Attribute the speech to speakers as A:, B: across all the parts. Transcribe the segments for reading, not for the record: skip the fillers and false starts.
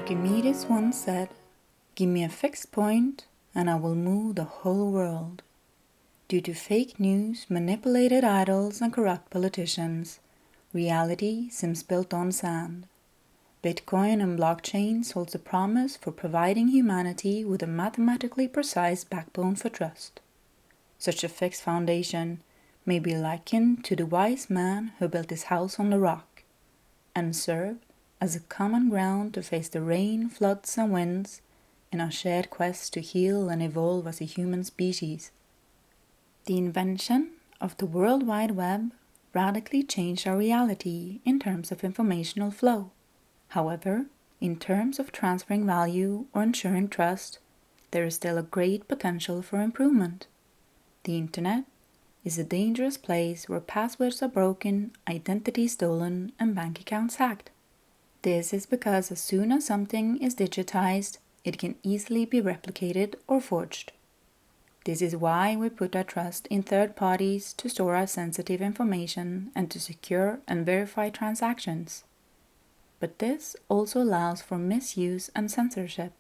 A: Archimedes once said, "Give me a fixed point and I will move the whole world." Due to fake news, manipulated idols, and corrupt politicians, reality seems built on sand. Bitcoin and blockchains holds a promise for providing humanity with a mathematically precise backbone for trust. Such a fixed foundation may be likened to the wise man who built his house on the rock, and serve as a common ground to face the rain, floods, and winds in our shared quest to heal and evolve as a human species. The invention of the World Wide Web radically changed our reality in terms of informational flow. However, in terms of transferring value or ensuring trust, there is still a great potential for improvement. The Internet is a dangerous place where passwords are broken, identities stolen, and bank accounts hacked. This is because as soon as something is digitized, it can easily be replicated or forged. This is why we put our trust in third parties to store our sensitive information and to secure and verify transactions. But this also allows for misuse and censorship.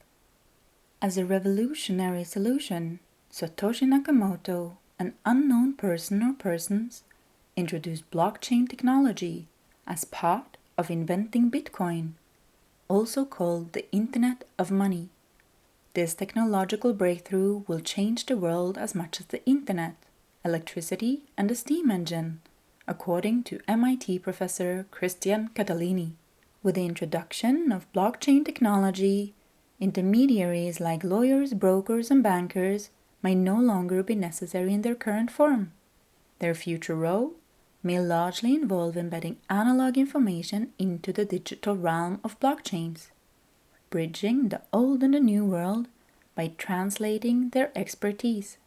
A: As a revolutionary solution, Satoshi Nakamoto, an unknown person or persons, introduced blockchain technology as part of inventing Bitcoin, also called the Internet of Money. This technological breakthrough will change the world as much as the Internet, electricity, and the steam engine, according to MIT professor Christian Catalini. With the introduction of blockchain technology, intermediaries like lawyers, brokers, and bankers may no longer be necessary in their current form. Their future role may largely involve embedding analog information into the digital realm of blockchains, bridging the old and the new world by translating their expertise.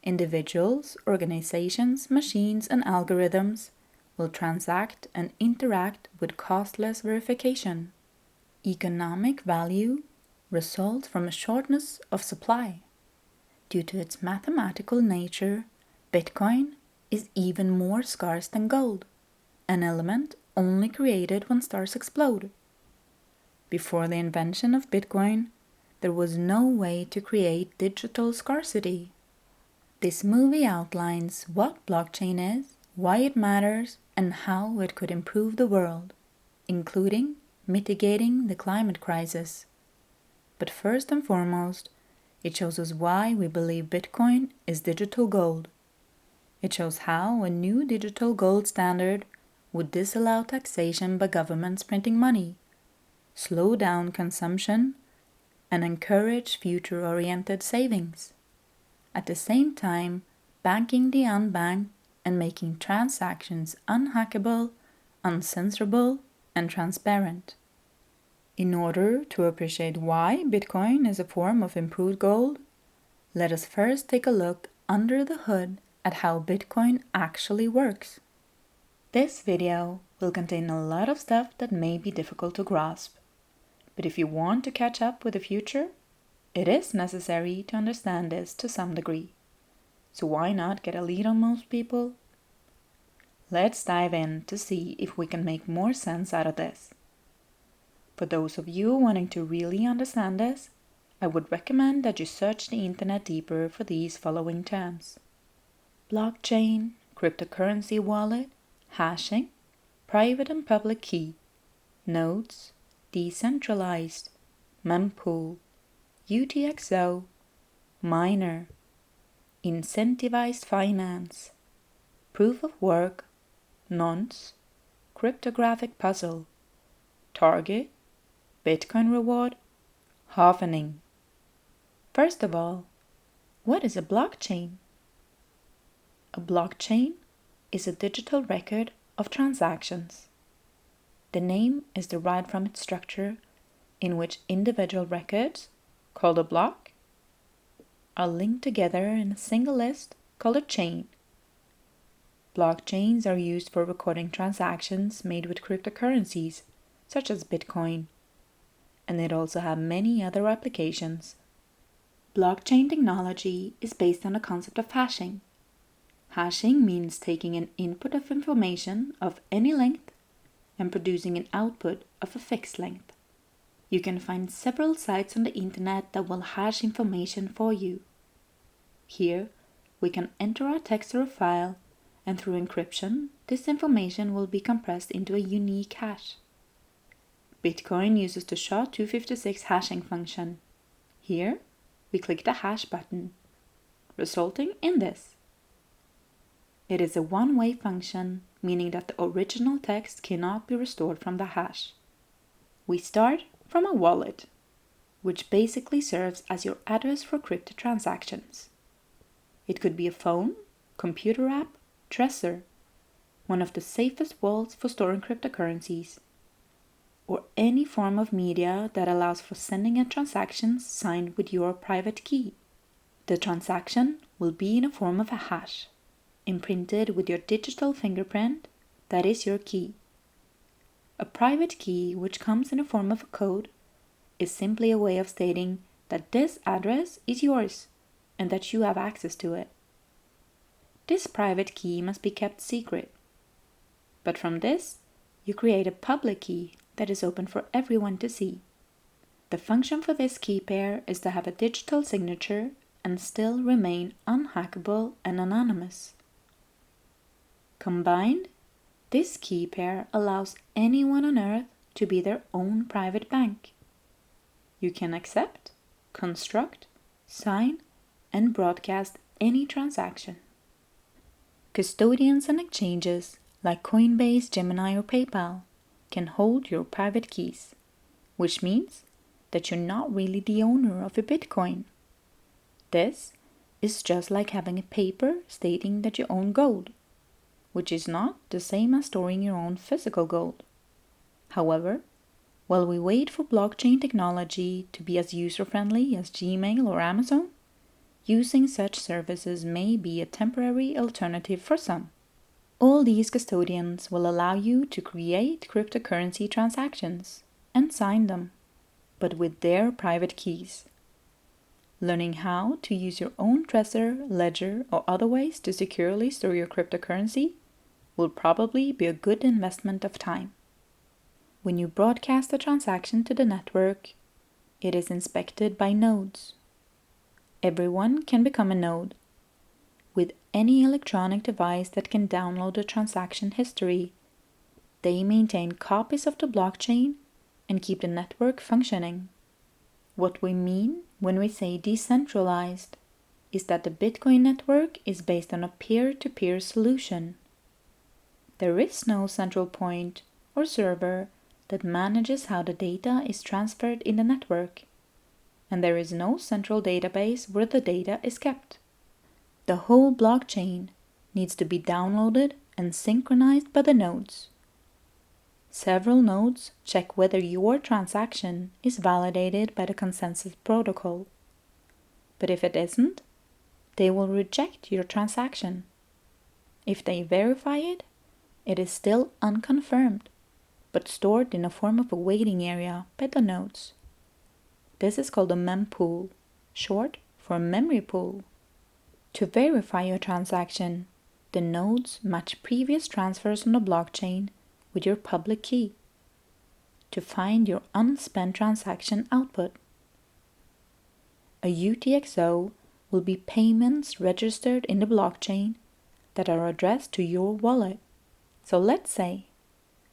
A: Individuals, organizations, machines, and algorithms will transact and interact with costless verification. Economic value results from a shortness of supply. Due to its mathematical nature, Bitcoin is even more scarce than gold, an element only created when stars explode. Before the invention of Bitcoin, there was no way to create digital scarcity. This movie outlines what blockchain is, why it matters, and how it could improve the world, including mitigating the climate crisis. But first and foremost, it shows us why we believe Bitcoin is digital gold. It shows how a new digital gold standard would disallow taxation by governments printing money, slow down consumption, and encourage future-oriented savings. At the same time, banking the unbanked and making transactions unhackable, uncensorable, and transparent. In order to appreciate why Bitcoin is a form of improved gold, let us first take a look under the hood at how Bitcoin actually works. This video will contain a lot of stuff that may be difficult to grasp, but if you want to catch up with the future, it is necessary to understand this to some degree. So why not get a lead on most people? Let's dive in to see if we can make more sense out of this. For those of you wanting to really understand this, I would recommend that you search the internet deeper for these following terms: blockchain, cryptocurrency wallet, hashing, private and public key, nodes, decentralized, mempool, UTXO, miner, incentivized finance, proof of work, nonce, cryptographic puzzle, target, Bitcoin reward, halvening. First of all, what is a blockchain? A blockchain is a digital record of transactions. The name is derived from its structure, in which individual records, called a block, are linked together in a single list called a chain. Blockchains are used for recording transactions made with cryptocurrencies, such as Bitcoin, and it also has many other applications. Blockchain technology is based on the concept of hashing. Hashing means taking an input of information of any length and producing an output of a fixed length. you can find several sites on the internet that will hash information for you. Here, we can enter our text or a file, and through encryption, this information will be compressed into a unique hash. Bitcoin uses the SHA-256 hashing function. Here, we click the hash button, resulting in this. It is a one-way function, meaning that the original text cannot be restored from the hash. We start from a wallet, which basically serves as your address for crypto transactions. It could be a phone, computer app, Trezor, one of the safest wallets for storing cryptocurrencies, or any form of media that allows for sending a transaction signed with your private key. The transaction will be in a form of a hash, imprinted with your digital fingerprint, that is your key. A private key, which comes in a form of a code, is simply a way of stating that this address is yours and that you have access to it. This private key must be kept secret. But from this, you create a public key that is open for everyone to see. The function for this key pair is to have a digital signature and still remain unhackable and anonymous. Combined, this key pair allows anyone on Earth to be their own private bank. You can accept, construct, sign, and broadcast any transaction. Custodians and exchanges like Coinbase, Gemini, or PayPal can hold your private keys, which means that you're not really the owner of a Bitcoin. This is just like having a paper stating that you own gold, which is not the same as storing your own physical gold. However, while we wait for blockchain technology to be as user-friendly as Gmail or Amazon, using such services may be a temporary alternative for some. All these custodians will allow you to create cryptocurrency transactions and sign them, but with their private keys. Learning how to use your own Trezor, ledger, or other ways to securely store your cryptocurrency will probably be a good investment of time. When you broadcast a transaction to the network, it is inspected by nodes. Everyone can become a node. With any electronic device that can download the transaction history, they maintain copies of the blockchain and keep the network functioning. What we mean when we say decentralized is that the Bitcoin network is based on a peer-to-peer solution. There is no central point or server that manages how the data is transferred in the network, and there is no central database where the data is kept. The whole blockchain needs to be downloaded and synchronized by the nodes. Several nodes check whether your transaction is validated by the consensus protocol. But if it isn't, they will reject your transaction. If they verify it, it is still unconfirmed, but stored in a form of a waiting area by the nodes. This is called a mempool, short for memory pool. To verify your transaction, the nodes match previous transfers on the blockchain with your public key to find your unspent transaction output. A UTXO will be payments registered in the blockchain that are addressed to your wallet. So let's say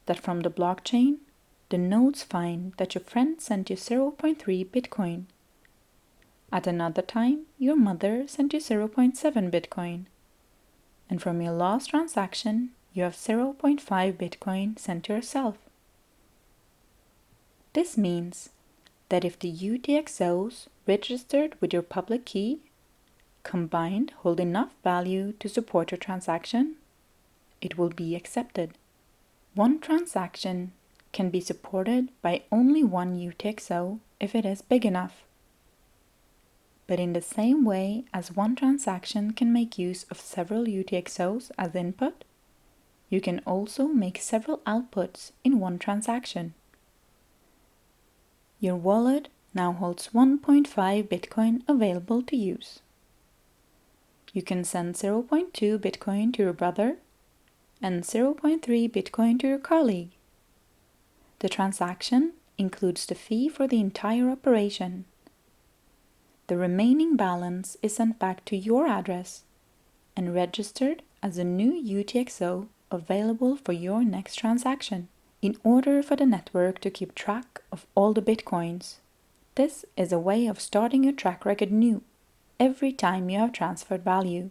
A: that from the blockchain, the nodes find that your friend sent you 0.3 Bitcoin. At another time, your mother sent you 0.7 Bitcoin. And from your last transaction, you have 0.5 Bitcoin sent to yourself. This means that if the UTXOs registered with your public key combined hold enough value to support your transaction, it will be accepted. One transaction can be supported by only one UTXO if it is big enough. But in the same way as one transaction can make use of several UTXOs as input, you can also make several outputs in one transaction. Your wallet now holds 1.5 Bitcoin available to use. You can send 0.2 Bitcoin to your brother and 0.3 Bitcoin to your colleague. The transaction includes the fee for the entire operation. The remaining balance is sent back to your address and registered as a new UTXO available for your next transaction in order for the network to keep track of all the bitcoins. This is a way of starting your track record new every time you have transferred value.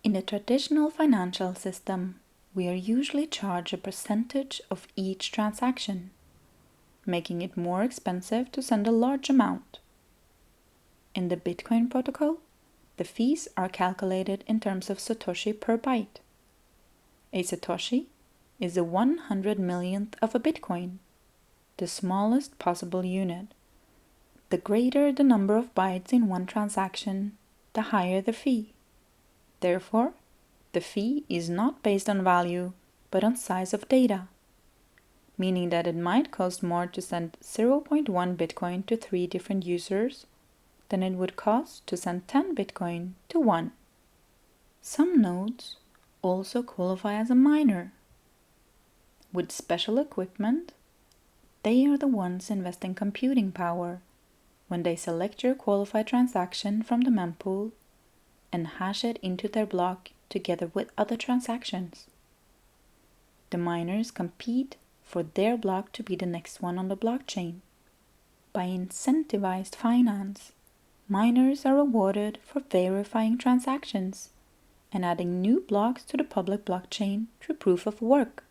A: In a traditional financial system, we are usually charged a percentage of each transaction, making it more expensive to send a large amount. In the Bitcoin protocol, the fees are calculated in terms of Satoshi per byte. A Satoshi is a 100 millionth of a Bitcoin, the smallest possible unit. The greater the number of bytes in one transaction, the higher the fee. Therefore, the fee is not based on value, but on size of data, meaning that it might cost more to send 0.1 Bitcoin to 3 different users than it would cost to send 10 Bitcoin to 1. Some nodes also qualify as a miner. With special equipment, they are the ones investing computing power when they select your qualified transaction from the mempool and hash it into their block together with other transactions. The miners compete for their block to be the next one on the blockchain. By incentivized finance, miners are rewarded for verifying transactions and adding new blocks to the public blockchain through proof of work.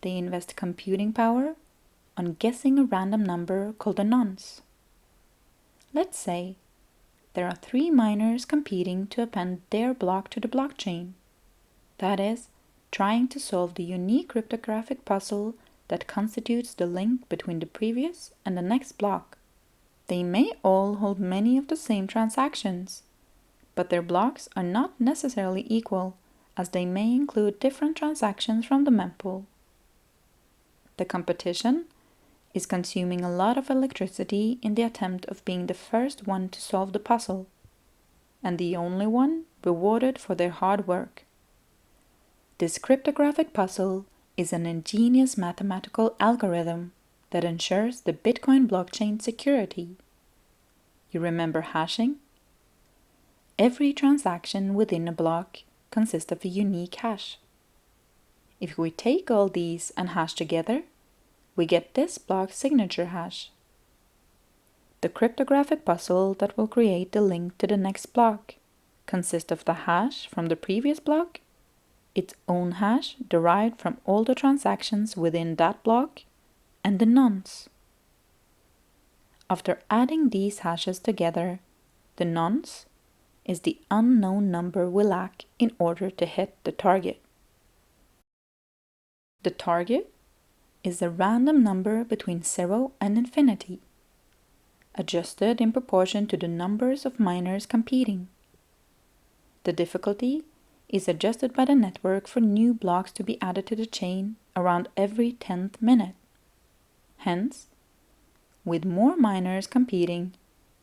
A: They invest computing power on guessing a random number called a nonce. Let's say there are 3 miners competing to append their block to the blockchain. That is, trying to solve the unique cryptographic puzzle that constitutes the link between the previous and the next block. They may all hold many of the same transactions, but their blocks are not necessarily equal, as they may include different transactions from the mempool. The competition is consuming a lot of electricity in the attempt of being the first one to solve the puzzle, and the only one rewarded for their hard work. This cryptographic puzzle is an ingenious mathematical algorithm that ensures the Bitcoin blockchain security. You remember hashing? Every transaction within a block consists of a unique hash. If we take all these and hash together, we get this block's signature hash. The cryptographic puzzle that will create the link to the next block consists of the hash from the previous block, its own hash derived from all the transactions within that block, and the nonce. After adding these hashes together, the nonce is the unknown number we lack in order to hit the target. The target is a random number between 0 and infinity, adjusted in proportion to the numbers of miners competing. The difficulty is adjusted by the network for new blocks to be added to the chain around every 10th minute. Hence, with more miners competing,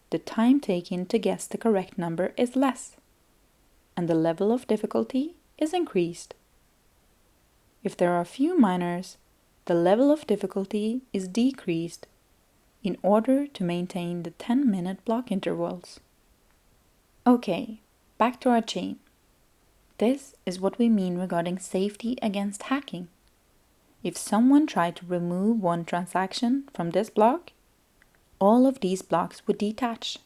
A: the time taken to guess the correct number is less, and the level of difficulty is increased. If there are few miners, the level of difficulty is decreased in order to maintain the 10-minute block intervals. Okay, back to our chain. This is what we mean regarding safety against hacking. If someone tried to remove one transaction from this block, all of these blocks would detach.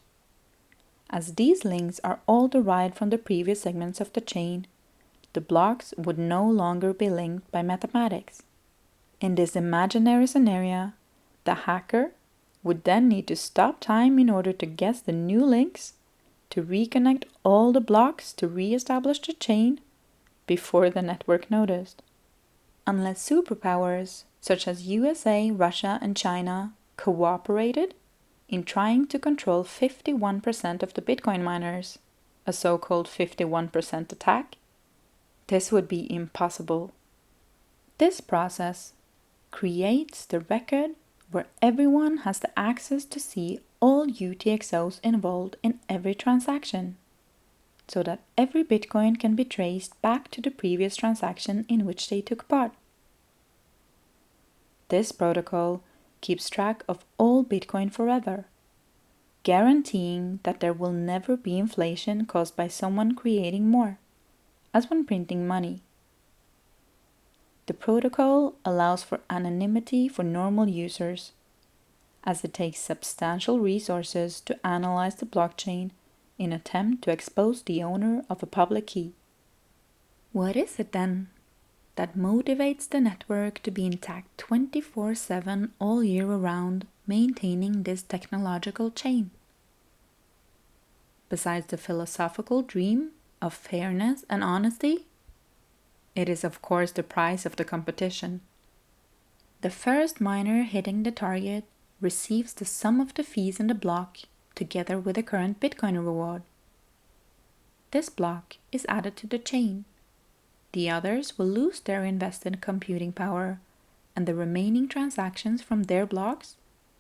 A: As these links are all derived from the previous segments of the chain, the blocks would no longer be linked by mathematics. In this imaginary scenario, the hacker would then need to stop time in order to guess the new links, to reconnect all the blocks to re-establish the chain before the network noticed. Unless superpowers such as USA, Russia, and China cooperated in trying to control 51% of the Bitcoin miners, a so-called 51% attack, this would be impossible. This process creates the record where everyone has the access to see all UTXOs involved in every transaction, so that every Bitcoin can be traced back to the previous transaction in which they took part. This protocol keeps track of all Bitcoin forever, guaranteeing that there will never be inflation caused by someone creating more, as when printing money. The protocol allows for anonymity for normal users, as it takes substantial resources to analyze the blockchain in an attempt to expose the owner of a public key. What is it then that motivates the network to be intact 24/7 all year around, maintaining this technological chain? Besides the philosophical dream of fairness and honesty, it is of course the price of the competition. The first miner hitting the target receives the sum of the fees in the block together with the current Bitcoin reward. This block is added to the chain. The others will lose their invested computing power, and the remaining transactions from their blocks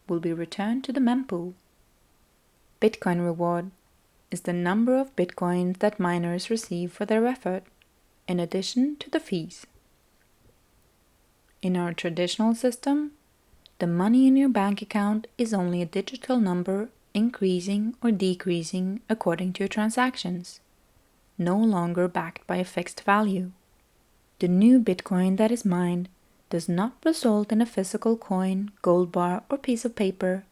A: will be returned to the mempool. Bitcoin reward is the number of Bitcoins that miners receive for their effort, in addition to the fees. In our traditional system, the money in your bank account is only a digital number increasing or decreasing according to your transactions, no longer backed by a fixed value. The new Bitcoin that is mined does not result in a physical coin, gold bar, or piece of paper,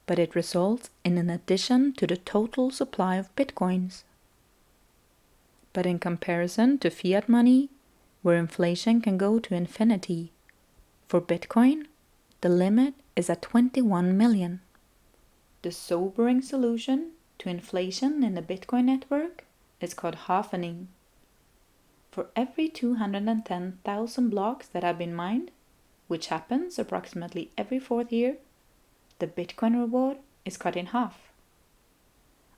A: but it results in an addition to the total supply of Bitcoins. But in comparison to fiat money, where inflation can go to infinity, for Bitcoin, the limit is at 21 million. The sobering solution to inflation in the Bitcoin network is called halvening. For every 210,000 blocks that have been mined, which happens approximately every fourth year, the Bitcoin reward is cut in half.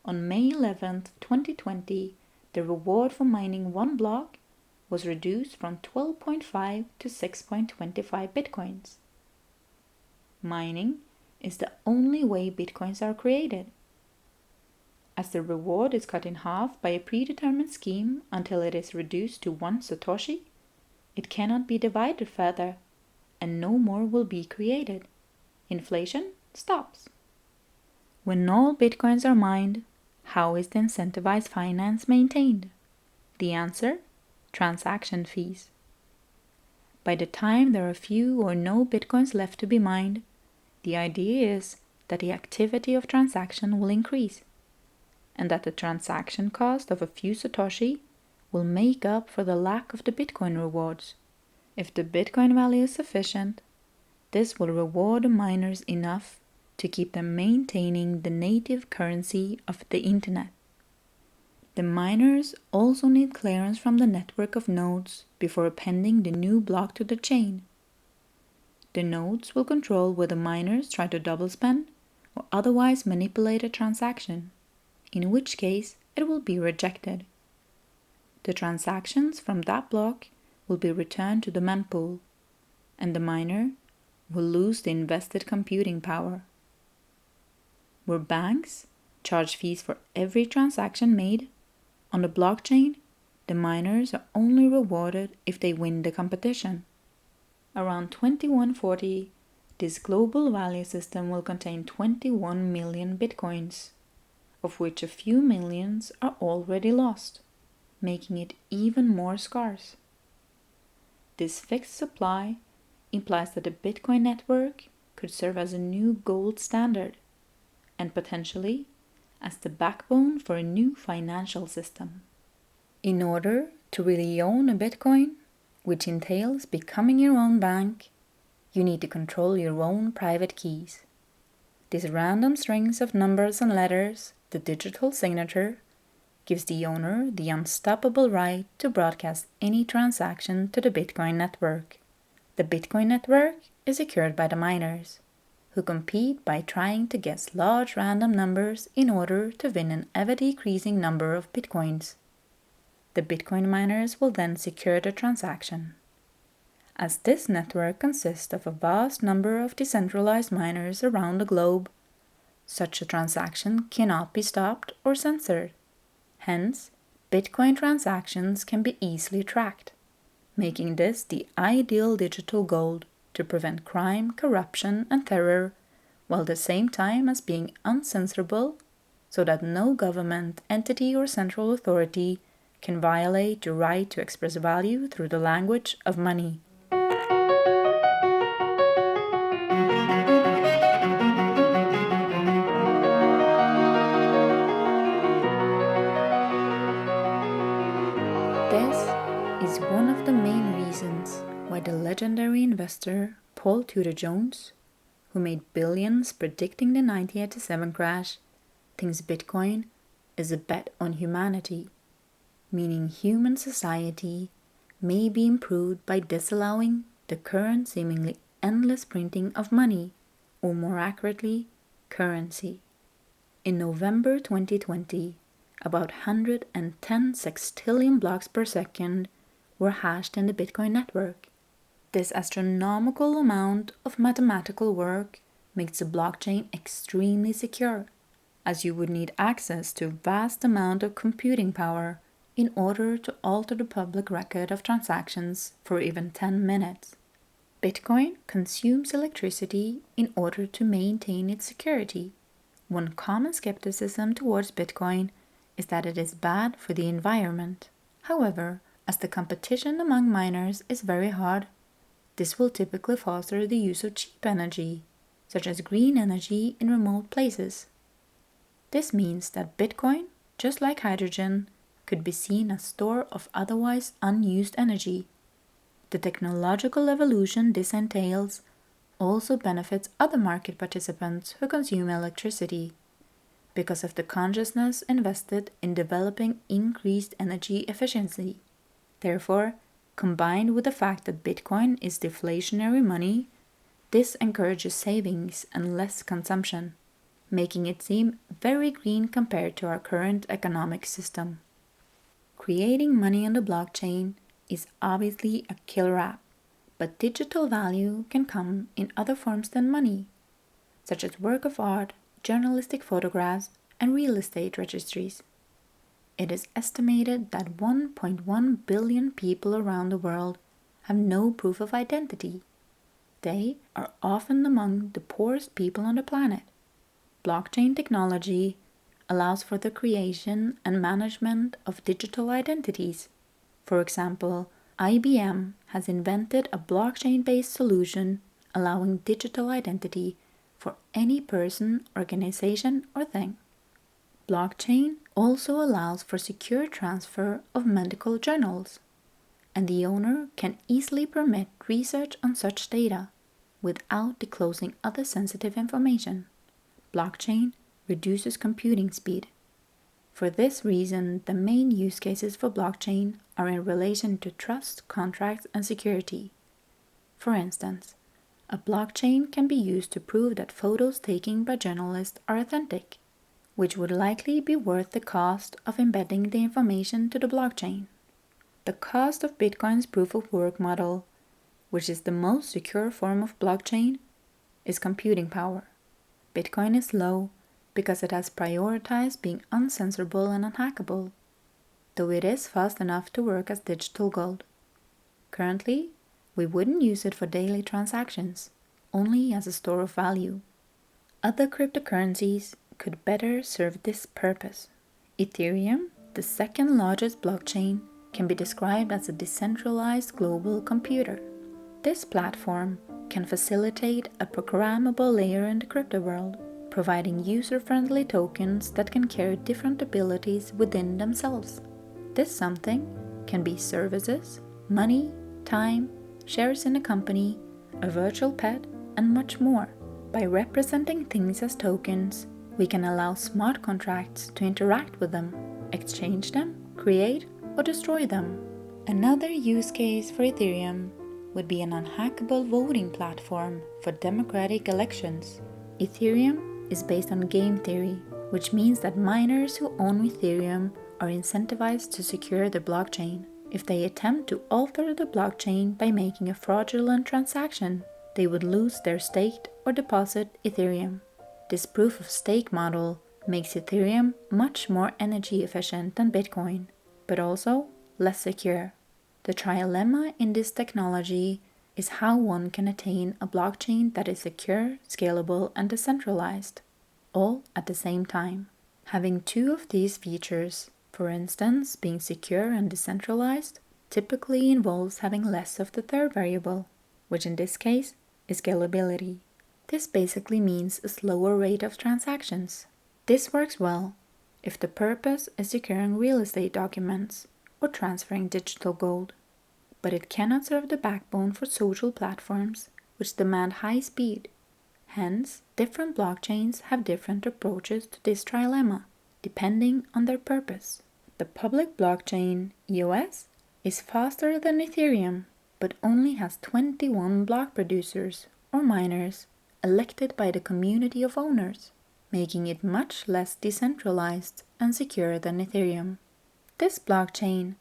A: On May 11th, 2020, the reward for mining one block was reduced from 12.5 to 6.25 Bitcoins. Mining is the only way Bitcoins are created. As the reward is cut in half by a predetermined scheme until it is reduced to 1 Satoshi, it cannot be divided further, and no more will be created. Inflation stops. When all Bitcoins are mined, how is the incentivized finance maintained? The answer: transaction fees. By the time there are few or no Bitcoins left to be mined, the idea is that the activity of transaction will increase, and that the transaction cost of a few Satoshi will make up for the lack of the Bitcoin rewards. If the Bitcoin value is sufficient, this will reward the miners enough to keep them maintaining the native currency of the internet. The miners also need clearance from the network of nodes before appending the new block to the chain. The nodes will control whether miners try to double spend or otherwise manipulate a transaction, in which case it will be rejected. The transactions from that block will be returned to the mempool, and the miner will lose the invested computing power. Where banks charge fees for every transaction made, on the blockchain, the miners are only rewarded if they win the competition. Around 2140, this global value system will contain 21 million Bitcoins, of which a few millions are already lost, making it even more scarce. This fixed supply implies that the Bitcoin network could serve as a new gold standard, and potentially as the backbone for a new financial system. In order to really own a Bitcoin, which entails becoming your own bank, you need to control your own private keys. These random strings of numbers and letters, the digital signature, gives the owner the unstoppable right to broadcast any transaction to the Bitcoin network. The Bitcoin network is secured by the miners, who compete by trying to guess large random numbers in order to win an ever-decreasing number of Bitcoins. The Bitcoin miners will then secure the transaction. As this network consists of a vast number of decentralized miners around the globe, such a transaction cannot be stopped or censored. Hence, Bitcoin transactions can be easily tracked, making this the ideal digital gold to prevent crime, corruption, and terror, while at the same time as being uncensorable, so that no government, entity, or central authority can violate the right to express value through the language of money. This is one of the main reasons why the legendary investor Paul Tudor Jones, who made billions predicting the 1987 crash, thinks Bitcoin is a bet on humanity, meaning human society may be improved by disallowing the current seemingly endless printing of money, or more accurately, currency. In November 2020, about 110 sextillion blocks per second were hashed in the Bitcoin network. This astronomical amount of mathematical work makes the blockchain extremely secure, as you would need access to a vast amount of computing power in order to alter the public record of transactions for even 10 minutes. Bitcoin consumes electricity in order to maintain its security. One common skepticism towards Bitcoin is that it is bad for the environment. However, as the competition among miners is very hard, this will typically foster the use of cheap energy, such as green energy in remote places. This means that Bitcoin, just like hydrogen, could be seen as a store of otherwise unused energy. The technological evolution this entails also benefits other market participants who consume electricity, because of the consciousness invested in developing increased energy efficiency. Therefore, combined with the fact that Bitcoin is deflationary money, this encourages savings and less consumption, making it seem very green compared to our current economic system. Creating money on the blockchain is obviously a killer app, but digital value can come in other forms than money, such as work of art, journalistic photographs, and real estate registries. It is estimated that 1.1 billion people around the world have no proof of identity. They are often among the poorest people on the planet. Blockchain technology allows for the creation and management of digital identities. For example, IBM has invented a blockchain-based solution allowing digital identity for any person, organization, or thing. Blockchain also allows for secure transfer of medical journals, and the owner can easily permit research on such data without disclosing other sensitive information. Blockchain reduces computing speed. For this reason, the main use cases for blockchain are in relation to trust, contracts, and security. For instance, a blockchain can be used to prove that photos taken by journalists are authentic, which would likely be worth the cost of embedding the information to the blockchain. The cost of Bitcoin's proof-of-work model, which is the most secure form of blockchain, is computing power. Bitcoin is low because it has prioritized being uncensorable and unhackable, though it is fast enough to work as digital gold. Currently, we wouldn't use it for daily transactions, only as a store of value. Other cryptocurrencies could better serve this purpose. Ethereum, the second largest blockchain, can be described as a decentralized global computer. This platform can facilitate a programmable layer in the crypto world, providing user-friendly tokens that can carry different abilities within themselves. This something can be services, money, time, shares in a company, a virtual pet, and much more. By representing things as tokens, we can allow smart contracts to interact with them, exchange them, create, or destroy them. Another use case for Ethereum would be an unhackable voting platform for democratic elections. Ethereum is based on game theory, which means that miners who own Ethereum are incentivized to secure the blockchain. If they attempt to alter the blockchain by making a fraudulent transaction, they would lose their staked or deposit Ethereum. This proof-of-stake model makes Ethereum much more energy efficient than Bitcoin, but also less secure. The trilemma in this technology is how one can attain a blockchain that is secure, scalable, and decentralized, all at the same time. Having two of these features, for instance, being secure and decentralized, typically involves having less of the third variable, which in this case is scalability. This basically means a slower rate of transactions. This works well if the purpose is securing real estate documents or transferring digital gold, but it cannot serve the backbone for social platforms which demand high speed. Hence, different blockchains have different approaches to this trilemma, depending on their purpose. The public blockchain, EOS, is faster than Ethereum, but only has 21 block producers, or miners, elected by the community of owners, making it much less decentralized and secure than Ethereum. This blockchain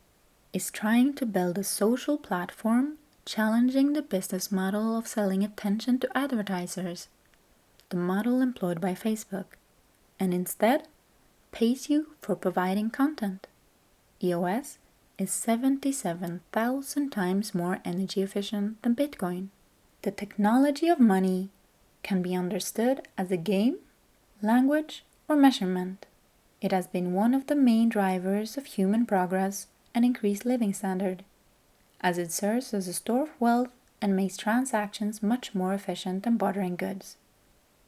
A: is trying to build a social platform challenging the business model of selling attention to advertisers, the model employed by Facebook, and instead pays you for providing content. EOS is 77,000 times more energy efficient than Bitcoin. The technology of money can be understood as a game, language, or measurement. It has been one of the main drivers of human progress and increased living standard, as it serves as a store of wealth and makes transactions much more efficient than bartering goods.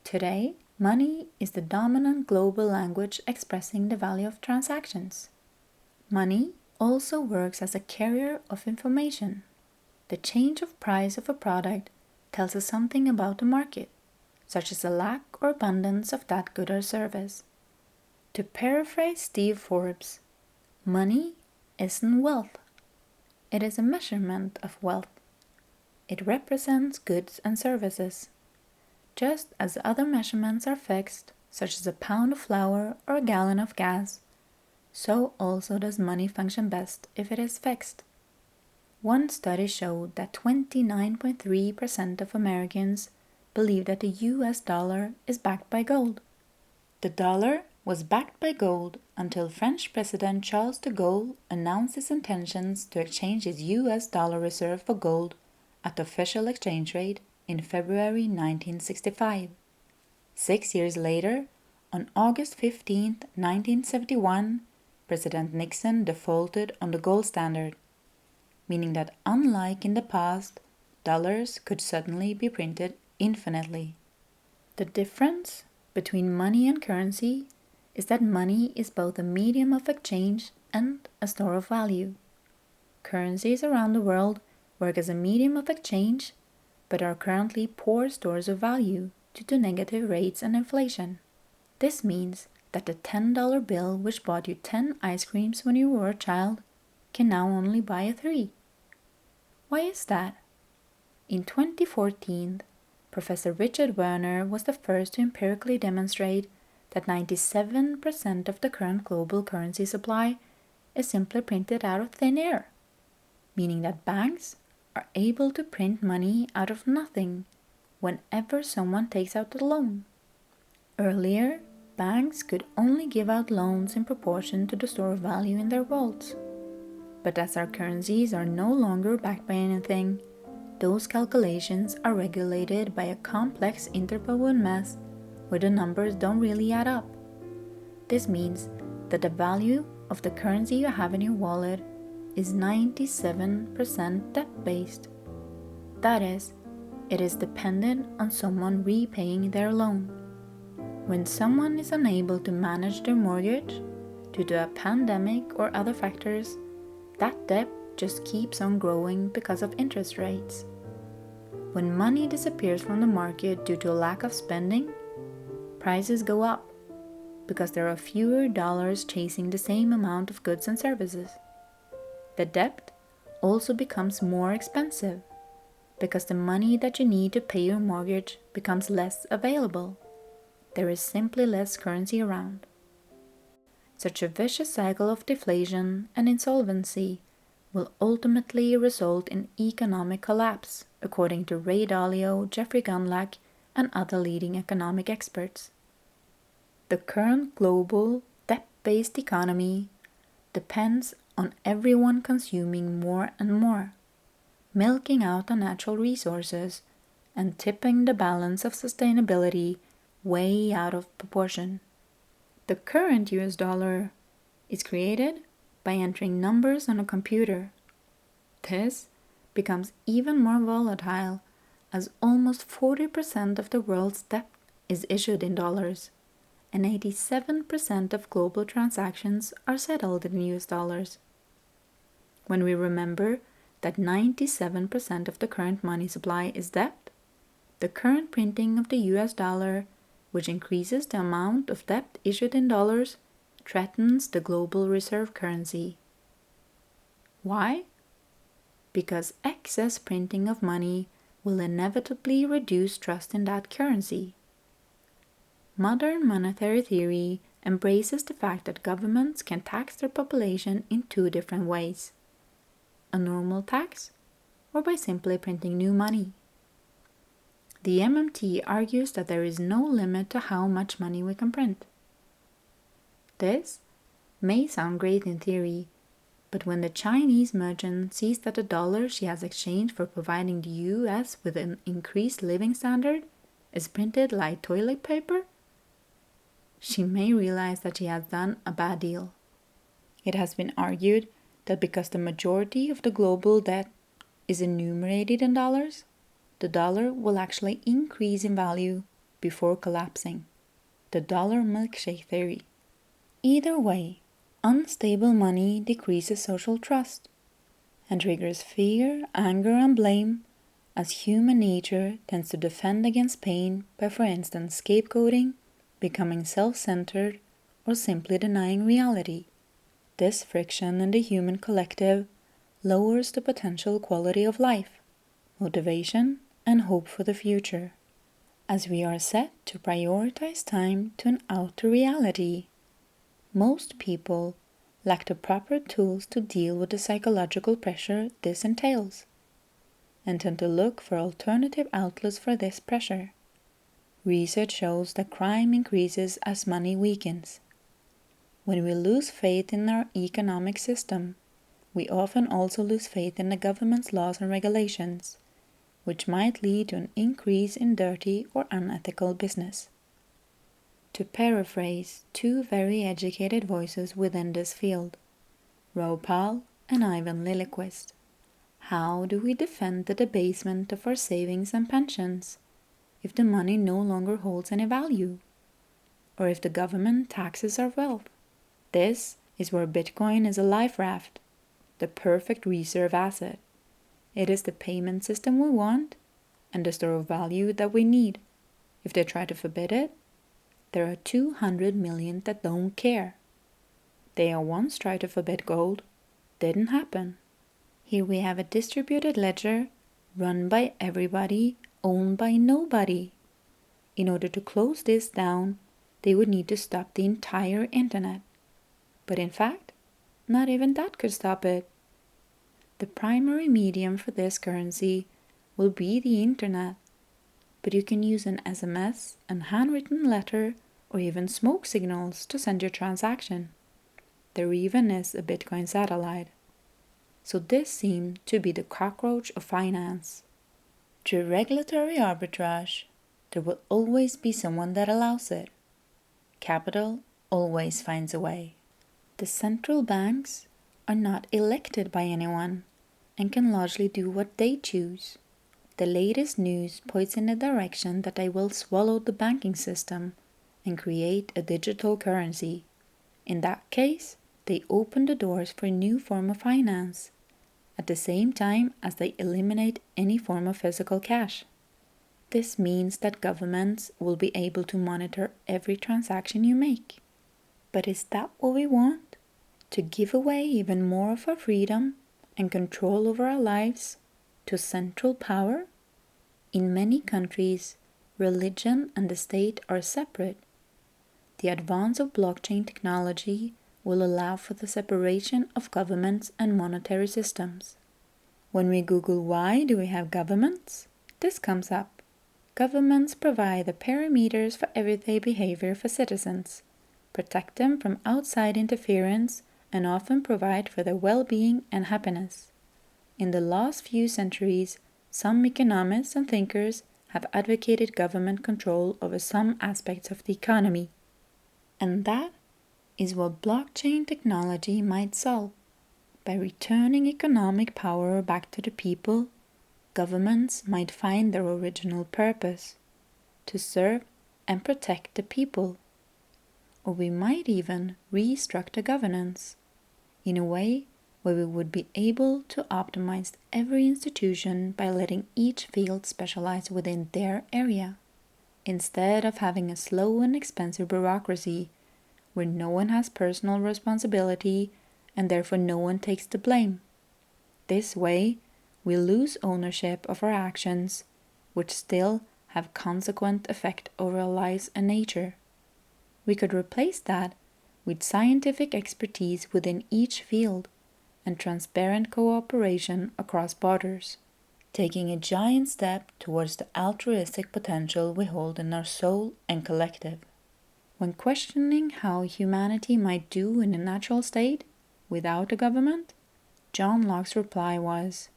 A: Today, money is the dominant global language expressing the value of transactions. Money also works as a carrier of information. The change of price of a product tells us something about the market, such as the lack or abundance of that good or service. To paraphrase Steve Forbes, money isn't wealth. It is a measurement of wealth. It represents goods and services. Just as other measurements are fixed, such as a pound of flour or a gallon of gas, so also does money function best if it is fixed. One study showed that 29.3% of Americans believe that the US dollar is backed by gold. The dollar was backed by gold until French President Charles de Gaulle announced his intentions to exchange his US dollar reserve for gold at the official exchange rate in February 1965. 6 years later, on August 15, 1971, President Nixon defaulted on the gold standard, meaning that unlike in the past, dollars could suddenly be printed infinitely. The difference between money and currency is that money is both a medium of exchange and a store of value. Currencies around the world work as a medium of exchange, but are currently poor stores of value due to negative rates and inflation. This means that the $10 bill which bought you 10 ice creams when you were a child can now only buy a 3. Why is that? In 2014, Professor Richard Werner was the first to empirically demonstrate that 97% of the current global currency supply is simply printed out of thin air, meaning that banks are able to print money out of nothing whenever someone takes out a loan. Earlier, banks could only give out loans in proportion to the store of value in their vaults. But as our currencies are no longer backed by anything, those calculations are regulated by a complex interwoven mess where the numbers don't really add up. This means that the value of the currency you have in your wallet is 97% debt-based. That is, it is dependent on someone repaying their loan. When someone is unable to manage their mortgage due to a pandemic or other factors, that debt just keeps on growing because of interest rates. When money disappears from the market due to a lack of spending, prices go up because there are fewer dollars chasing the same amount of goods and services. The debt also becomes more expensive because the money that you need to pay your mortgage becomes less available. There is simply less currency around. Such a vicious cycle of deflation and insolvency will ultimately result in economic collapse, according to Ray Dalio, Jeffrey Gundlach, and other leading economic experts. The current global debt-based economy depends on everyone consuming more and more. milking out the natural resources and tipping the balance of sustainability way out of proportion. The current US dollar is created by entering numbers on a computer. This becomes even more volatile as almost 40% of the world's debt is issued in dollars, and 87% of global transactions are settled in US dollars. When we remember that 97% of the current money supply is debt, the current printing of the US dollar, which increases the amount of debt issued in dollars, threatens the global reserve currency. Why? Because excess printing of money will inevitably reduce trust in that currency. Modern monetary theory embraces the fact that governments can tax their population in two different ways: a normal tax, or by simply printing new money. The MMT argues that there is no limit to how much money we can print. This may sound great in theory, but when the Chinese merchant sees that the dollar she has exchanged for providing the US with an increased living standard is printed like toilet paper, she may realize that she has done a bad deal. It has been argued that because the majority of the global debt is enumerated in dollars, the dollar will actually increase in value before collapsing. The dollar milkshake theory. Either way, unstable money decreases social trust and triggers fear, anger, and blame, as human nature tends to defend against pain by, for instance, scapegoating, becoming self-centered, or simply denying reality. This friction in the human collective lowers the potential quality of life, motivation, and hope for the future, as we are set to prioritize time to an outer reality. Most people lack the proper tools to deal with the psychological pressure this entails, and tend to look for alternative outlets for this pressure. Research shows that crime increases as money weakens. When we lose faith in our economic system, we often also lose faith in the government's laws and regulations, which might lead to an increase in dirty or unethical business. To paraphrase two very educated voices within this field, Raupal and Ivan Liljeqvist, how do we defend the debasement of our savings and pensions if the money no longer holds any value, or if the government taxes our wealth? This is where Bitcoin is a life raft, the perfect reserve asset. It is the payment system we want and the store of value that we need. If they try to forbid it, there are 200 million that don't care. They once tried to forbid gold. Didn't happen. Here we have a distributed ledger run by everybody, owned by nobody. In order to close this down, they would need to stop the entire internet. But in fact, not even that could stop it. The primary medium for this currency will be the internet, but you can use an SMS, a handwritten letter, or even smoke signals to send your transaction. There even is a Bitcoin satellite. So this seemed to be the cockroach of finance. Through regulatory arbitrage, there will always be someone that allows it. Capital always finds a way. The central banks are not elected by anyone and can largely do what they choose. The latest news points in the direction that they will swallow the banking system and create a digital currency. In that case, they open the doors for a new form of finance, at the same time as they eliminate any form of physical cash. This means that governments will be able to monitor every transaction you make. But is that what we want? To give away even more of our freedom and control over our lives to central power? In many countries, religion and the state are separate. The advance of blockchain technology will allow for the separation of governments and monetary systems. When we Google why do we have governments, this comes up. Governments provide the parameters for everyday behavior for citizens, protect them from outside interference, and often provide for their well-being and happiness. In the last few centuries, some economists and thinkers have advocated government control over some aspects of the economy. And that is what blockchain technology might solve. By returning economic power back to the people, governments might find their original purpose, to serve and protect the people. Or we might even restructure governance in a way where we would be able to optimize every institution by letting each field specialize within their area, instead of having a slow and expensive bureaucracy where no one has personal responsibility and therefore no one takes the blame. This way, we lose ownership of our actions, which still have consequent effect over our lives and nature. We could replace that with scientific expertise within each field and transparent cooperation across borders, taking a giant step towards the altruistic potential we hold in our soul and collective. When questioning how humanity might do in a natural state without a government, John Locke's reply was,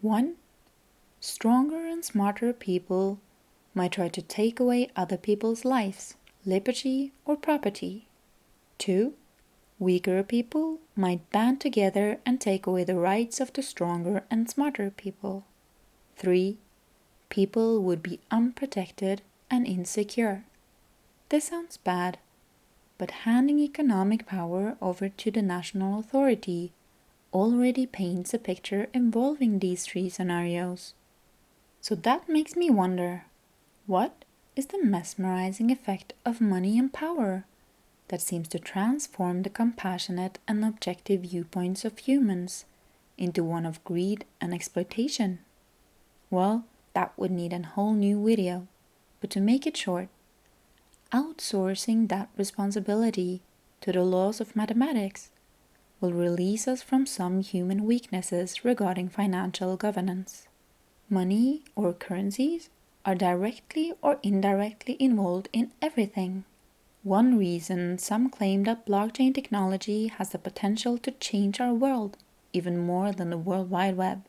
A: 1. Stronger and smarter people might try to take away other people's lives, liberty, or property. 2. Weaker people might band together and take away the rights of the stronger and smarter people. 3. People would be unprotected and insecure. This sounds bad, but handing economic power over to the national authority already paints a picture involving these three scenarios. So that makes me wonder, what is the mesmerizing effect of money and power that seems to transform the compassionate and objective viewpoints of humans into one of greed and exploitation? Well, that would need a whole new video, but to make it short, outsourcing that responsibility to the laws of mathematics will release us from some human weaknesses regarding financial governance. Money or currencies are directly or indirectly involved in everything. One reason some claim that blockchain technology has the potential to change our world even more than the World Wide Web.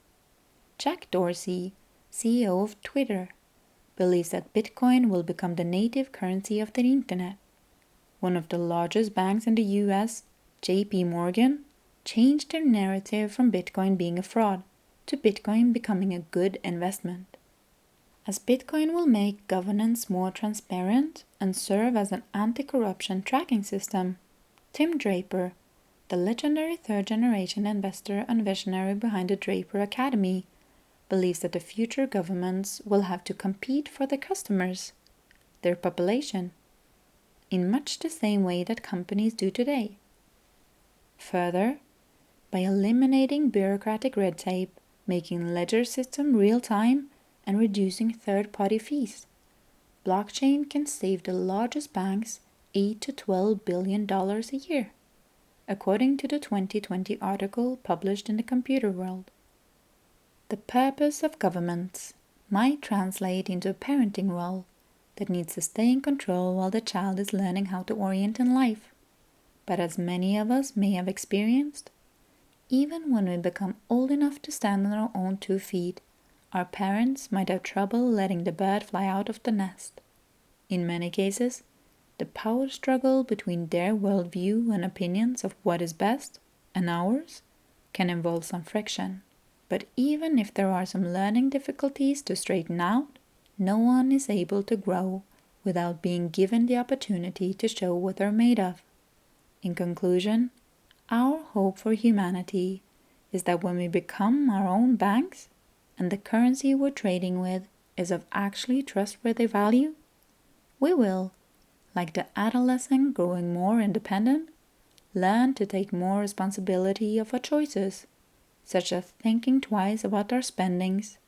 A: Jack Dorsey, CEO of Twitter, believes that Bitcoin will become the native currency of the internet. One of the largest banks in the US, JP Morgan, changed their narrative from Bitcoin being a fraud to Bitcoin becoming a good investment. As Bitcoin will make governance more transparent and serve as an anti-corruption tracking system, Tim Draper, the legendary third-generation investor and visionary behind the Draper Academy, believes that the future governments will have to compete for their customers, their population, in much the same way that companies do today. Further, by eliminating bureaucratic red tape, making ledger system real-time, and reducing third-party fees, blockchain can save the largest banks $8 to $12 billion a year, according to the 2020 article published in the Computer World. The purpose of governments might translate into a parenting role that needs to stay in control while the child is learning how to orient in life. But as many of us may have experienced, even when we become old enough to stand on our own 2 feet, our parents might have trouble letting the bird fly out of the nest. In many cases, the power struggle between their worldview and opinions of what is best and ours can involve some friction. But even if there are some learning difficulties to straighten out, no one is able to grow without being given the opportunity to show what they're made of. In conclusion, our hope for humanity is that when we become our own banks, and the currency we're trading with is of actually trustworthy value, we will, like the adolescent growing more independent, learn to take more responsibility of our choices, such as thinking twice about our spendings,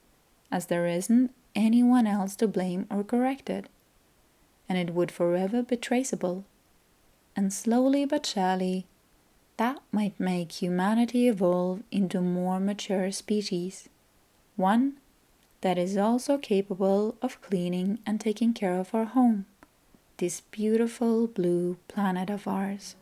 A: as there isn't anyone else to blame or correct it, and it would forever be traceable. And slowly but surely, that might make humanity evolve into a more mature species, one that is also capable of cleaning and taking care of our home, this beautiful blue planet of ours.